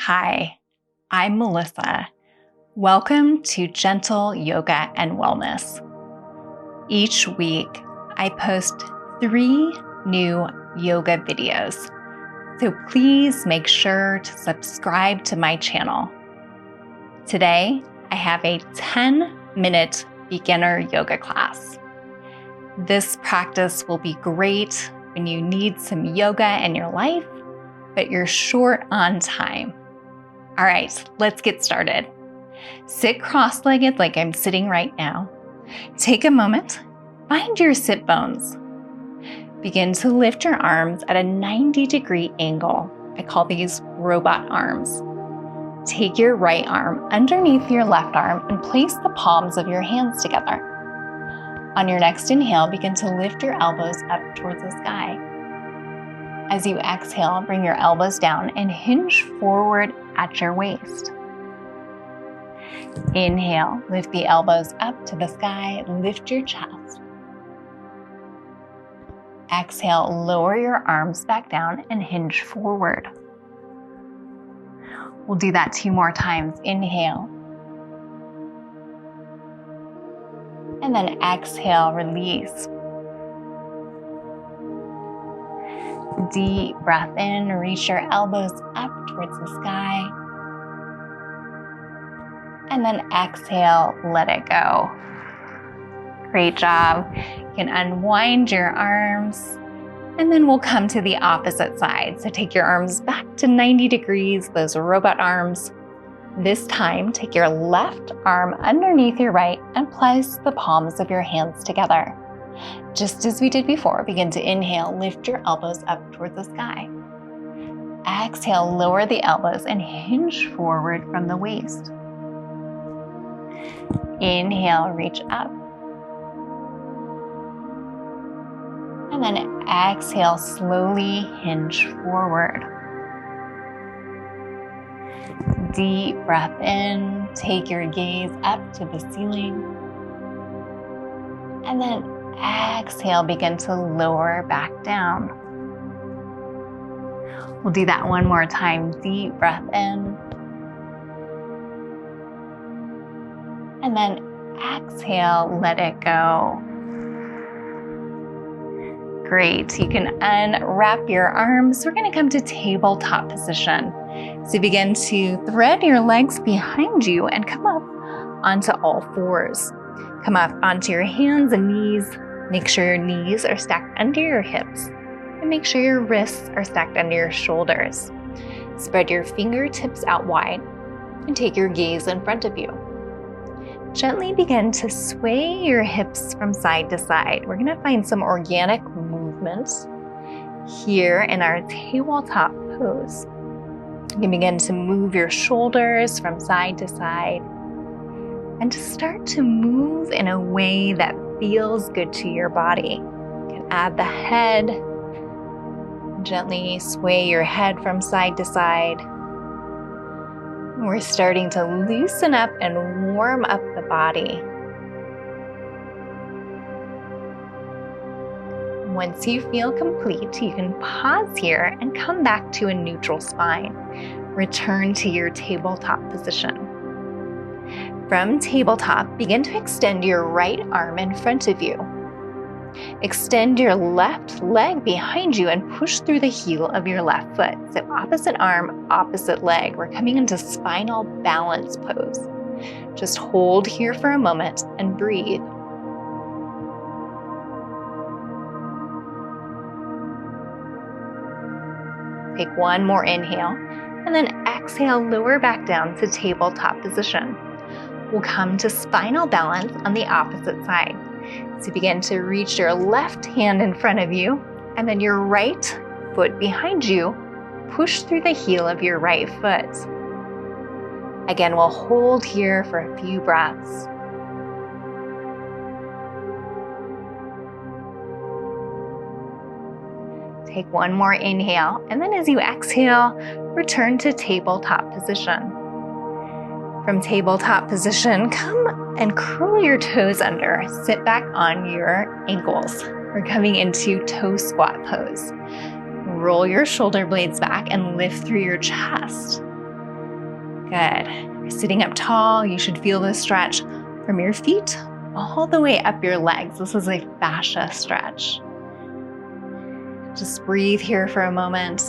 Hi, I'm Melissa. Welcome to Gentle Yoga and Wellness. Each week, I post 3 new yoga videos, so please make sure to subscribe to my channel. Today, I have a 10-minute beginner yoga class. This practice will be great when you need some yoga in your life, but you're short on time. All right, let's get started. Sit cross-legged like I'm sitting right now. Take a moment, find your sit bones. Begin to lift your arms at a 90-degree angle. I call these robot arms. Take your right arm underneath your left arm and place the palms of your hands together. On your next inhale, begin to lift your elbows up towards the sky. As you exhale, bring your elbows down and hinge forward at your waist. Inhale, lift the elbows up to the sky, lift your chest. Exhale, lower your arms back down and hinge forward. We'll do that 2 more times. Inhale. And then exhale, release. Deep breath in, reach your elbows up towards the sky. And then exhale, let it go. Great job. You can unwind your arms, and then we'll come to the opposite side. So take your arms back to 90 degrees, those robot arms. This time, take your left arm underneath your right and place the palms of your hands together. Just as we did before, begin to inhale, lift your elbows up towards the sky. Exhale, lower the elbows and hinge forward from the waist. Inhale, reach up. And then exhale, slowly hinge forward. Deep breath in, take your gaze up to the ceiling. And then exhale, begin to lower back down. We'll do that 1 more time. Deep breath in. And then exhale, let it go. Great. You can unwrap your arms. We're going to come to tabletop position. So begin to thread your legs behind you and come up onto all fours. Come up onto your hands and knees. Make sure your knees are stacked under your hips, and make sure your wrists are stacked under your shoulders. Spread your fingertips out wide and take your gaze in front of you. Gently begin to sway your hips from side to side. We're going to find some organic movements here in our tabletop pose. You can begin to move your shoulders from side to side and to start to move in a way that feels good to your body. You can add the head, gently sway your head from side to side. We're starting to loosen up and warm up the body. Once you feel complete, you can pause here and come back to a neutral spine. Return to your tabletop position. From tabletop, begin to extend your right arm in front of you. Extend your left leg behind you and push through the heel of your left foot. So opposite arm, opposite leg. We're coming into spinal balance pose. Just hold here for a moment and breathe. Take 1 more inhale, and then exhale, lower back down to tabletop position. We'll come to spinal balance on the opposite side. So begin to reach your left hand in front of you, and then your right foot behind you. Push through the heel of your right foot. Again, we'll hold here for a few breaths. Take 1 more inhale, and then as you exhale, return to tabletop position. From tabletop position, come and curl your toes under. Sit back on your ankles. We're coming into toe squat pose. Roll your shoulder blades back and lift through your chest. Good. Sitting up tall, you should feel the stretch from your feet all the way up your legs. This is a fascia stretch. Just breathe here for a moment.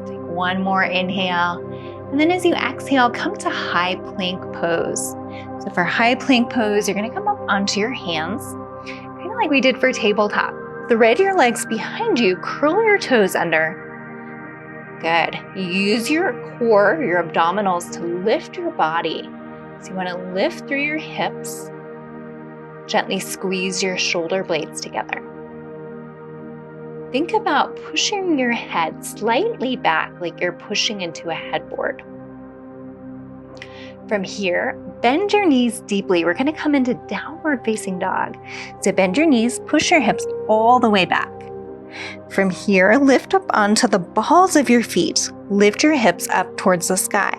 Take one more inhale. And then as you exhale, come to high plank pose. So for high plank pose, you're going to come up onto your hands, kind of like we did for tabletop. Thread your legs behind you, curl your toes under. Good. Use your core, your abdominals to lift your body. So you want to lift through your hips. Gently squeeze your shoulder blades together. Think about pushing your head slightly back like you're pushing into a headboard. From here, bend your knees deeply. We're going to come into downward facing dog. So bend your knees, push your hips all the way back. From here, lift up onto the balls of your feet. Lift your hips up towards the sky.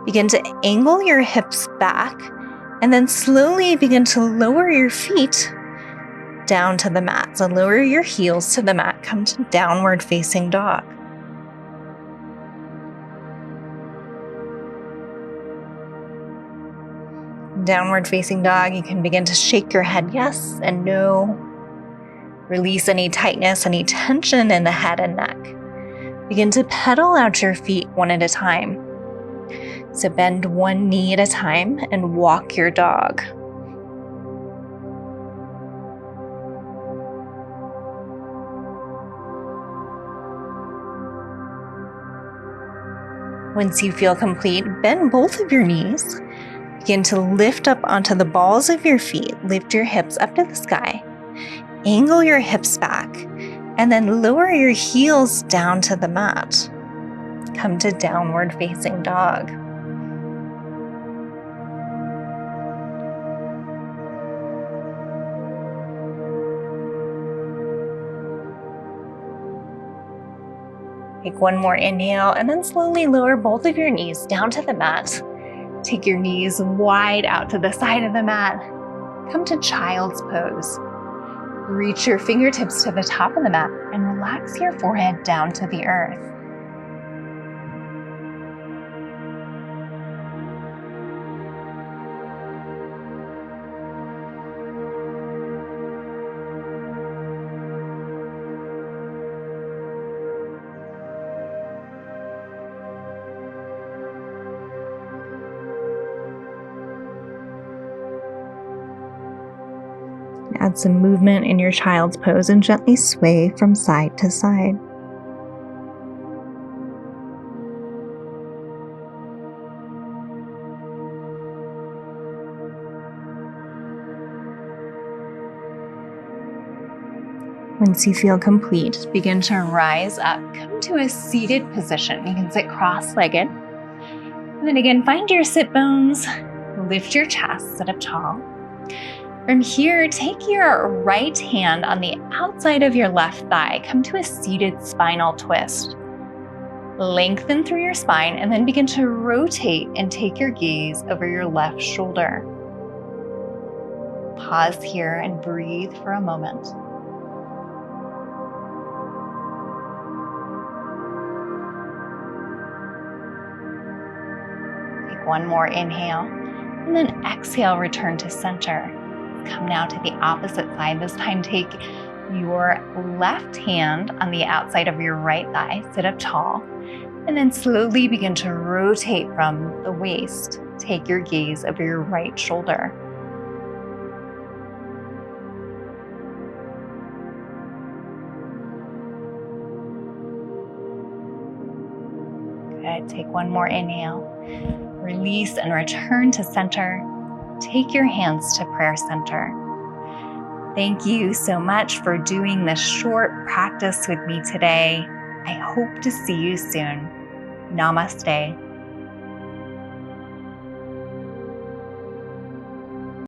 Begin to angle your hips back and then slowly begin to lower your feet down to the mat. So lower your heels to the mat. Come to downward facing dog. Downward facing dog, you can begin to shake your head yes and no. Release any tightness, any tension in the head and neck. Begin to pedal out your feet one at a time. So bend one knee at a time and walk your dog. Once you feel complete, bend both of your knees. Begin to lift up onto the balls of your feet. Lift your hips up to the sky. Angle your hips back, and then lower your heels down to the mat. Come to downward facing dog. Take one more inhale, and then slowly lower both of your knees down to the mat. Take your knees wide out to the side of the mat. Come to child's pose. Reach your fingertips to the top of the mat and relax your forehead down to the earth. Add some movement in your child's pose and gently sway from side to side. Once you feel complete, begin to rise up. Come to a seated position. You can sit cross-legged. And then again, find your sit bones. Lift your chest, sit up tall. From here, take your right hand on the outside of your left thigh. Come to a seated spinal twist. Lengthen through your spine and then begin to rotate and take your gaze over your left shoulder. Pause here and breathe for a moment. Take one more inhale and then exhale, return to center. Come now to the opposite side. This time take your left hand on the outside of your right thigh. Sit up tall. And then slowly begin to rotate from the waist. Take your gaze over your right shoulder. Good. Take one more inhale. Release and return to center. Take your hands to prayer center. Thank you so much for doing this short practice with me today. I hope to see you soon. Namaste.